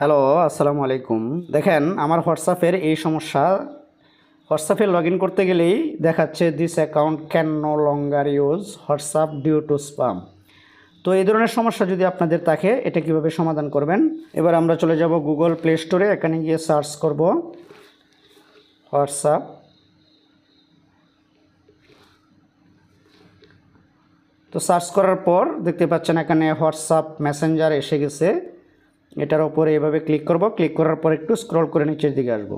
Hello, আসসালামু আলাইকুম। দেখেন আমার হোয়াটসঅ্যাপের এই সমস্যা। হোয়াটসঅ্যাপে লগ ইন করতে গেলেই দেখাচ্ছে this account can no longer use WhatsApp due to spam. তো এই ধরনের সমস্যা যদি আপনাদের থাকে, এটা কিভাবে সমাধান করবেন। এবার আমরা চলে যাব গুগল প্লে স্টোরে। এখানে গিয়ে সার্চ করব হোয়াটসঅ্যাপ। তো সার্চ করার পর দেখতে পাচ্ছেন এখানে হোয়াটসঅ্যাপ মেসেঞ্জার এসে গেছে। এটার উপরে এভাবে ক্লিক করব। ক্লিক করার পর একটু স্ক্রল করে নিচের দিকে আসব।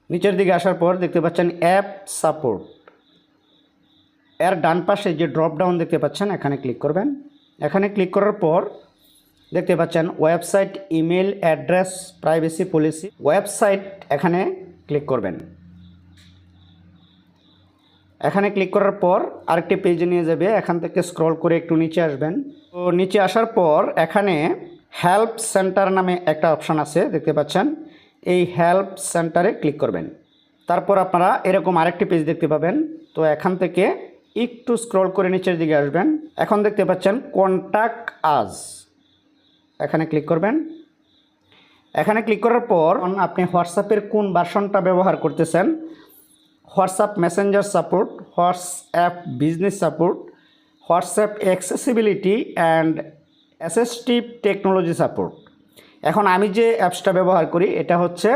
নিচের দিকে আসার পর দেখতে পাচ্ছেন অ্যাপ সাপোর্ট। এর ডান পাশে যে ড্রপ ডাউন দেখতে পাচ্ছেন, এখানে ক্লিক করবেন। এখানে ক্লিক করার পর দেখতে পাচ্ছেন website, email address, privacy policy, website, এখানে ক্লিক করবেন। এখানে ক্লিক করার পর আরেকটি পেজে নিয়ে যাবে। এখান থেকে স্ক্রল করে একটু নিচে আসবেন। তো নিচে আসার পর এখানে হেল্প সেন্টার নামে একটা অপশান আছে, দেখতে পাচ্ছেন। এই হেল্প সেন্টারে ক্লিক করবেন। তারপর আপনারা এরকম আরেকটি পেজ দেখতে পাবেন। তো এখান থেকে একটু স্ক্রল করে নিচের দিকে আসবেন। এখন দেখতে পাচ্ছেন কন্ট্যাক্ট আস, এখানে ক্লিক করবেন। এখানে ক্লিক করার পর আপনি হোয়াটসঅ্যাপের কোন ভার্সনটা ব্যবহার করতেছেন, WhatsApp Messenger support, WhatsApp business support, WhatsApp accessibility and assistive technology support. এখন আমি যে অ্যাপসটা ব্যবহার করি এটা হচ্ছে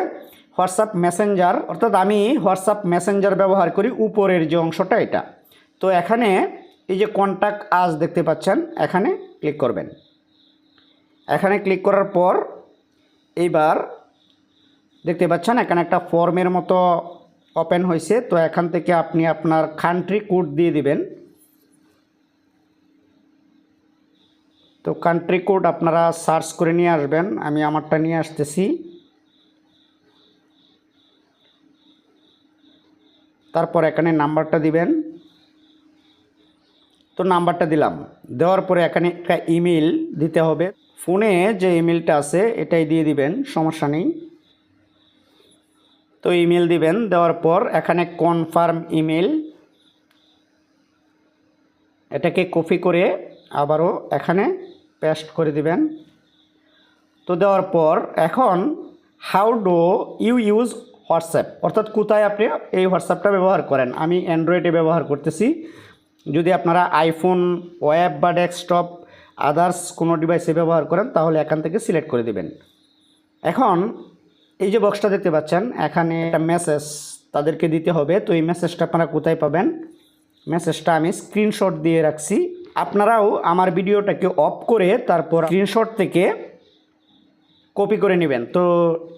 হোয়াটসঅ্যাপ মেসেঞ্জার, অর্থাৎ আমি হোয়াটসঅ্যাপ মেসেঞ্জার ব্যবহার করি, উপরের যে অংশটা এটা। তো এখানে এই যে কন্ট্যাক্ট আস দেখতে পাচ্ছেন, এখানে ক্লিক করবেন। এখানে ক্লিক করার পর এইবার দেখতে পাচ্ছেন এখানে একটা ফর্মের মতো ওপেন হয়েছে। তো এখান থেকে আপনি আপনার কান্ট্রি কোড দিয়ে দিবেন। তো কান্ট্রি কোড আপনারা সার্চ করে নিয়ে আসবেন। আমি আমারটা নিয়ে আসতেছি। তারপর এখানে নাম্বারটা দিবেন। তো নাম্বারটা দিলাম। দেওয়ার পরে এখানে একটা ইমেল দিতে হবে। ফোনে যে ইমেলটা আছে এটাই দিয়ে দিবেন, সমস্যা নেই। তো ইমেল দিবেন। দেওয়ার পর এখানে কনফার্ম ইমেল, এটাকে কপি করে আবারও এখানে পেস্ট করে দিবেন। তো দেওয়ার পর এখন how do you use WhatsApp, অর্থাৎ কোথায় আপনি এই হোয়াটসঅ্যাপটা ব্যবহার করেন। আমি অ্যান্ড্রয়েডে ব্যবহার করতেছি। যদি আপনারা আইফোন, ওয়েব বা ডেস্কটপ, আদার্স কোনো ডিভাইসে ব্যবহার করেন তাহলে এখান থেকে সিলেক্ট করে দিবেন। এখন এই যে বক্সটা দেখতে পাচ্ছেন, এখানে একটা মেসেজ তাদেরকে দিতে হবে। তো এই মেসেজটা আপনারা কোথায় পাবেন, মেসেজটা আমি স্ক্রিনশট দিয়ে রাখছি। আপনারাও আমার ভিডিওটাকে অফ করে তারপর স্ক্রিনশট থেকে কপি করে নেবেন। তো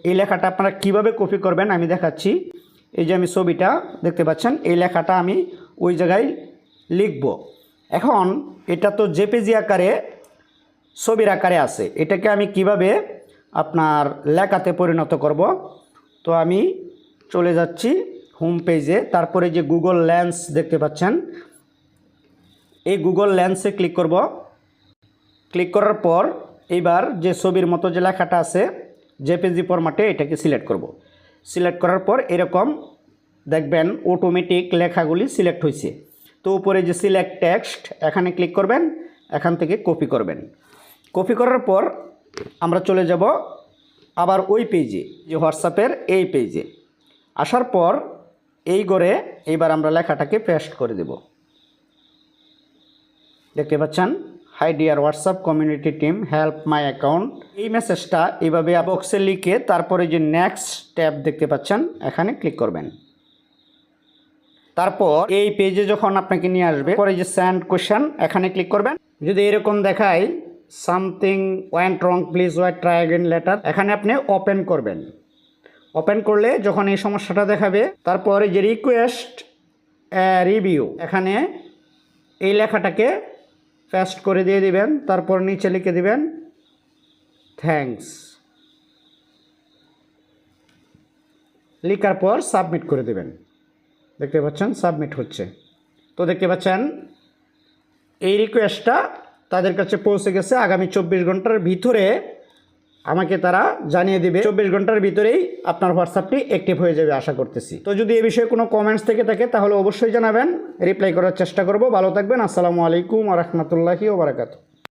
এই লেখাটা আপনারা কিভাবে কপি করবেন আমি দেখাচ্ছি। এই যে আমি ছবিটা দেখতে পাচ্ছেন, এই লেখাটা আমি ওই জায়গায় লিখব। এখন এটা তো জেপিজি আকারে, ছবির আকারে আছে, এটাকে আমি কিভাবে আপনার লেখাতে পরিণত করব। তো আমি চলে যাচ্ছি হোম পেজে। তারপরে যে গুগল লেন্স দেখতে পাচ্ছেন, এই গুগল লেন্সে ক্লিক করব। ক্লিক করার পর এইবার যে ছবির মতো যে লেখাটা আছে জেপিজি ফরম্যাটে, এটাকে সিলেক্ট করব। সিলেক্ট করার পর এরকম দেখবেন অটোমেটিক লেখাগুলি সিলেক্ট হয়েছে। তো উপরে যে সিলেক্ট টেক্সট, এখানে ক্লিক করবেন। এখান থেকে কপি করবেন। কপি করার পর আমরা চলে যাব আবার ওই পেজে, যে হোয়াটসঅ্যাপের এই পেজে। আসার পর এই ঘরে এইবার আমরা লেখাটাকে পেস্ট করে দেব। দেখতে পাচ্ছেন, high deer WhatsApp community team, help my account. এই মেসেজটা এইভাবে বক্সে লিখে তারপরে যে নেক্সট ট্যাব দেখতে পাচ্ছেন, এখানে ক্লিক করবেন। তারপর এই পেজে যখন আপনাকে নিয়ে আসবে, পরে যে সেন্ড কোয়েশ্চেন, এখানে ক্লিক করবেন। যদি এরকম দেখায় something went wrong please wait try again later, এখানে আপনি ওপেন করবেন। ওপেন করলে যখন এই সমস্যাটা দেখাবে, তারপরে যে রিকোয়েস্ট রিভিউ, এখানে এই লেখাটাকে পেস্ট করে দিয়ে দিবেন। তারপর নিচে লিখে দিবেন থ্যাঙ্কস। লেখার পর সাবমিট করে দেবেন। দেখতে পাচ্ছেন সাবমিট হচ্ছে। তো দেখতে পাচ্ছেন এই রিকোয়েস্টটা তাদের কাছে পৌঁছে গেছে। আগামী 24 ঘন্টার ভিতরে আমাকে তারা জানিয়ে দিবে। 24 ঘন্টার ভিতরেই আপনার হোয়াটসঅ্যাপটি অ্যাক্টিভ হয়ে যাবে আশা করতেছি। তো যদি এই বিষয়ে কোনো কমেন্টস থেকে থাকে তাহলে অবশ্যই জানাবেন, রিপ্লাই করার চেষ্টা করব। ভালো থাকবেন। আসসালামু আলাইকুম ওয়া রাহমাতুল্লাহি ওয়া বারাকাতুহু।